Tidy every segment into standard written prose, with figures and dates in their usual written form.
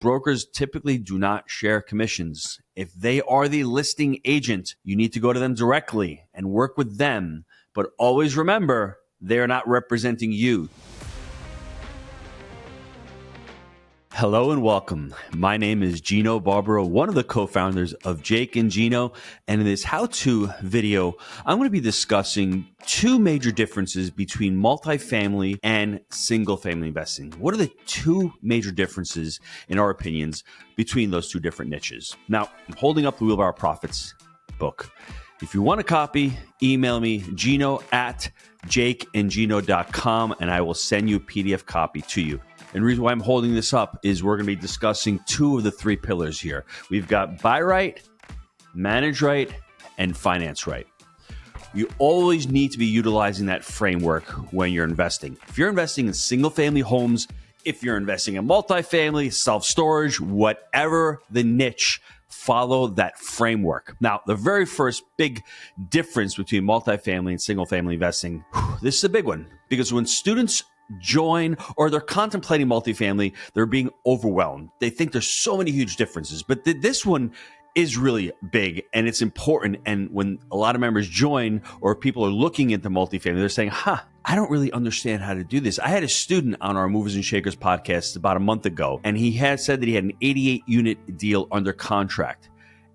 Brokers typically do not share commissions. If they are the listing agent, you need to go to them directly and work with them. But always remember, they are not representing you. Hello and welcome. My name is Gino Barbaro, one of the co-founders of Jake and Gino. And in this how-to video, I'm going to be discussing two major differences between multifamily and single-family investing. What are the two major differences, in our opinions, between those two different niches? Now, I'm holding up the Wheel of Our Profits book. If you want a copy, email me, gino@jakeandgino.com, and I will send you a PDF copy to you. And the reason why I'm holding this up is we're going to be discussing two of the three pillars here. We've got buy right, manage right, and finance right. You always need to be utilizing that framework when you're investing. If you're investing in single-family homes, if you're investing in multifamily, self-storage, whatever the niche, follow that framework. Now, the very first big difference between multifamily and single-family investing, this is a big one, because when students join or they're contemplating multifamily, they're being overwhelmed. They think there's so many huge differences, but this one is really big and it's important. And when a lot of members join or people are looking into multifamily, they're saying, I don't really understand how to do this. I had a student on our Movers and Shakers podcast about a month ago, and he had said that he had an 88 unit deal under contract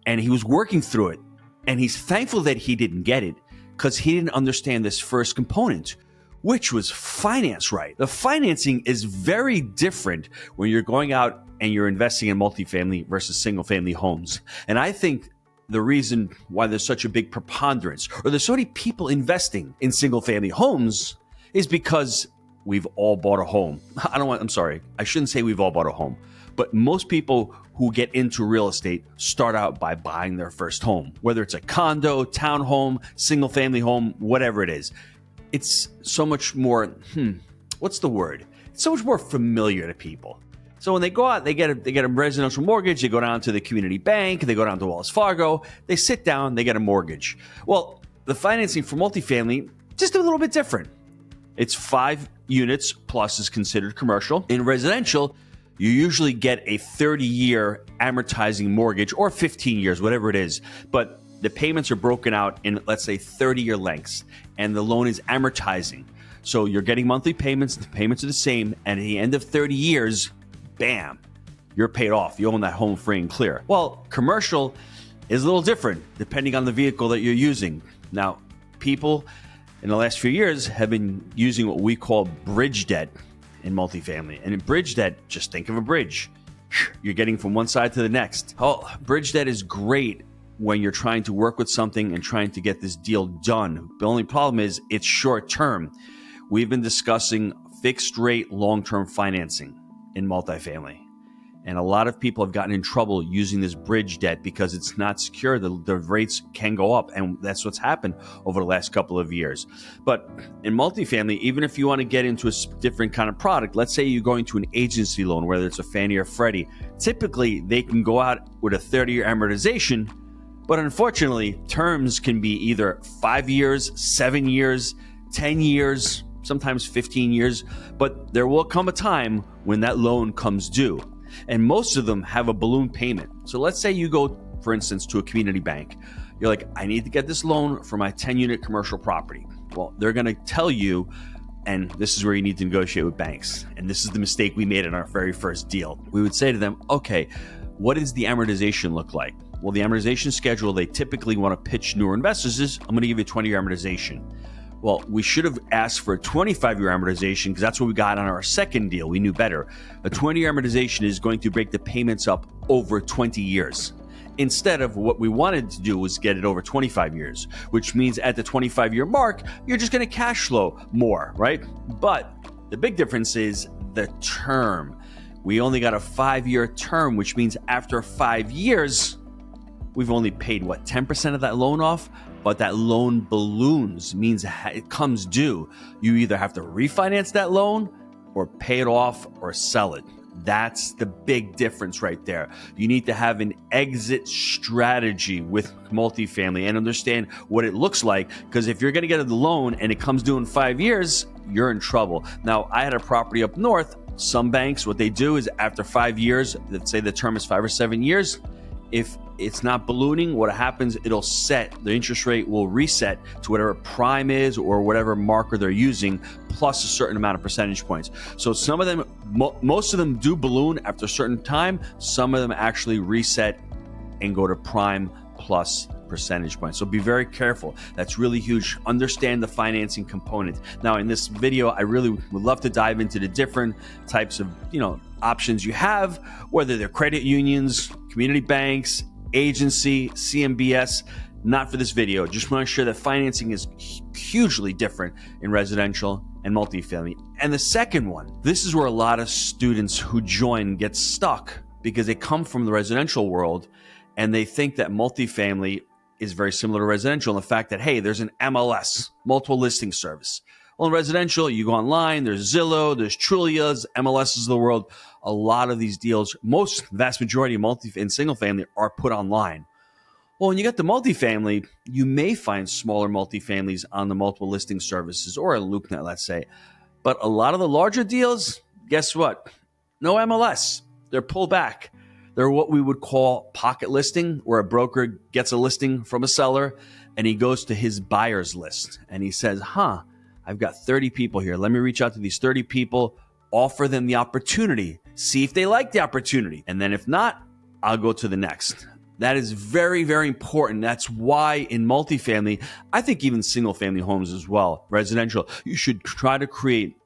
and he was working through it. And he's thankful that he didn't get it because he didn't understand this first component, which was finance right. The financing is very different when you're going out and you're investing in multifamily versus single family homes. And I think the reason why there's such a big preponderance or there's so many people investing in single family homes is because we've all bought a home. I shouldn't say we've all bought a home, but most people who get into real estate start out by buying their first home, whether it's a condo, townhome, single family home, whatever it is. It's so much more, what's the word? It's so much more familiar to people. So when they go out, they get a residential mortgage, they go down to the community bank, they go down to Wells Fargo, they sit down, they get a mortgage. Well, the financing for multifamily, just a little bit different. It's 5 units plus is considered commercial. In residential, you usually get a 30-year amortizing mortgage or 15 years, whatever it is. But the payments are broken out in, let's say, 30-year lengths, and the loan is amortizing. So you're getting monthly payments, the payments are the same, and at the end of 30 years, bam, you're paid off. You own that home free and clear. Well, commercial is a little different depending on the vehicle that you're using. Now, people in the last few years have been using what we call bridge debt in multifamily. And in bridge debt, just think of a bridge. You're getting from one side to the next. Oh, bridge debt is great when you're trying to work with something and trying to get this deal done. The only problem is it's short term. We've been discussing fixed rate long-term financing in multifamily. And a lot of people have gotten in trouble using this bridge debt because it's not secure. The rates can go up, and that's what's happened over the last couple of years. But in multifamily, even if you want to get into a different kind of product, let's say you're going to an agency loan, whether it's a Fannie or Freddie, typically they can go out with a 30-year amortization. But unfortunately, terms can be either 5 years, 7 years, 10 years, sometimes 15 years. But there will come a time when that loan comes due. And most of them have a balloon payment. So let's say you go, for instance, to a community bank. You're like, I need to get this loan for my 10-unit commercial property. Well, they're going to tell you, and this is where you need to negotiate with banks. And this is the mistake we made in our very first deal. We would say to them, okay, what does the amortization look like? Well, the amortization schedule they typically want to pitch newer investors is, I'm going to give you a 20-year amortization. Well, we should have asked for a 25-year amortization because that's what we got on our second deal. We knew better. A 20-year amortization is going to break the payments up over 20 years. Instead of what we wanted to do was get it over 25 years, which means at the 25-year mark, you're just going to cash flow more, right? But the big difference is the term. We only got a 5-year term, which means after 5 years, we've only paid, 10% of that loan off? But that loan balloons, means it comes due. You either have to refinance that loan or pay it off or sell it. That's the big difference right there. You need to have an exit strategy with multifamily and understand what it looks like, because if you're going to get a loan and it comes due in 5 years, you're in trouble. Now, I had a property up north. Some banks, what they do is after 5 years, let's say the term is 5 or 7 years, if it's not ballooning, what happens, the interest rate will reset to whatever prime is or whatever marker they're using, plus a certain amount of percentage points. So some of them, most of them do balloon after a certain time. Some of them actually reset and go to prime plus percentage points. So be very careful. That's really huge. Understand the financing component. Now, in this video, I really would love to dive into the different types of, options you have, whether they're credit unions, community banks, agency, CMBS. Not for this video. Just want to share that financing is hugely different in residential and multifamily. And the second one, this is where a lot of students who join get stuck because they come from the residential world and they think that multifamily is very similar to residential, and the fact that, hey, there's an MLS, multiple listing service. Well, in residential, you go online, there's Zillow, there's Trulia's, MLSs of the world. A lot of these deals, vast majority of in single family are put online. Well, when you get the multifamily, you may find smaller multifamilies on the multiple listing services or a LoopNet, let's say. But a lot of the larger deals, guess what? No MLS. They're pulled back. They're what we would call pocket listing, where a broker gets a listing from a seller and he goes to his buyer's list and he says, I've got 30 people here. Let me reach out to these 30 people, offer them the opportunity, see if they like the opportunity. And then if not, I'll go to the next. That is very, very important. That's why in multifamily, I think even single family homes as well, residential, you should try to create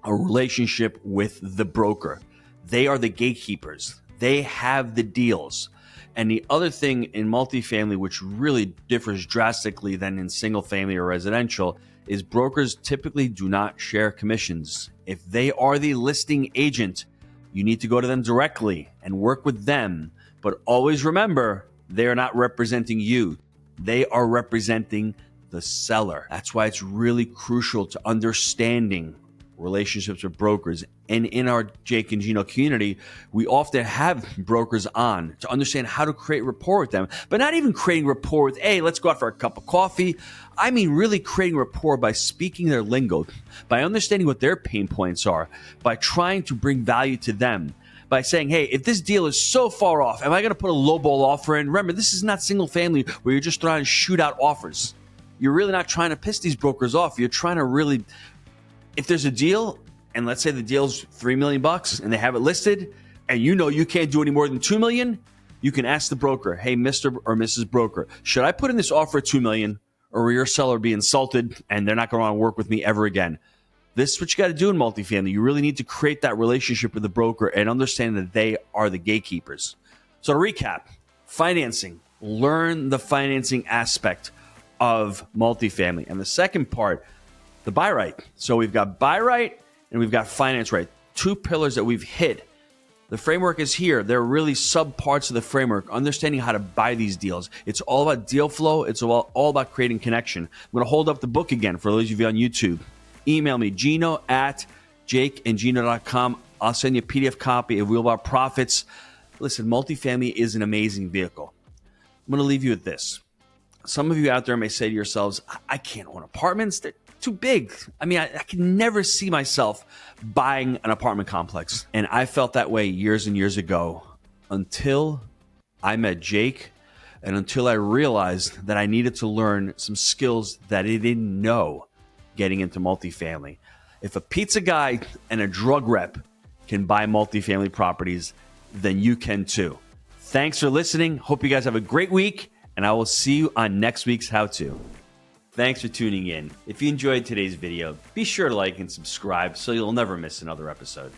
a relationship with the broker. They are the gatekeepers. They have the deals. And the other thing in multifamily, which really differs drastically than in single family or residential, is brokers typically do not share commissions. If they are the listing agent, you need to go to them directly and work with them. But always remember, they are not representing you. They are representing the seller. That's why it's really crucial to understanding relationships with brokers. And in our Jake and Gino community, we often have brokers on to understand how to create rapport with them, but not even creating rapport with, hey, let's go out for a cup of coffee. I mean, really creating rapport by speaking their lingo, by understanding what their pain points are, by trying to bring value to them, by saying, hey, if this deal is so far off, am I going to put a lowball offer in? Remember, this is not single family where you're just trying to shoot out offers. You're really not trying to piss these brokers off. You're trying to really, if there's a deal, and let's say the deal's $3 million and they have it listed, and you can't do any more than $2 million, you can ask the broker, hey, Mr. or Mrs. Broker, should I put in this offer at $2 million, or will your seller be insulted and they're not going to want to work with me ever again? This is what you got to do in multifamily. You really need to create that relationship with the broker and understand that they are the gatekeepers. So to recap, financing, learn the financing aspect of multifamily. And the second part, the buy right. So we've got buy right and we've got finance right. Two pillars that we've hit. The framework is here. There are really sub parts of the framework, understanding how to buy these deals. It's all about deal flow. It's all about creating connection. I'm going to hold up the book again for those of you on YouTube. Email me, gino@jakeandgino.com. I'll send you a PDF copy of Real About Profits. Listen, multifamily is an amazing vehicle. I'm going to leave you with this. Some of you out there may say to yourselves, I can't own apartments. They're too big. I mean, I can never see myself buying an apartment complex. And I felt that way years and years ago until I met Jake and until I realized that I needed to learn some skills that I didn't know getting into multifamily. If a pizza guy and a drug rep can buy multifamily properties, then you can too. Thanks for listening. Hope you guys have a great week, and I will see you on next week's How To. Thanks for tuning in. If you enjoyed today's video, be sure to like and subscribe so you'll never miss another episode.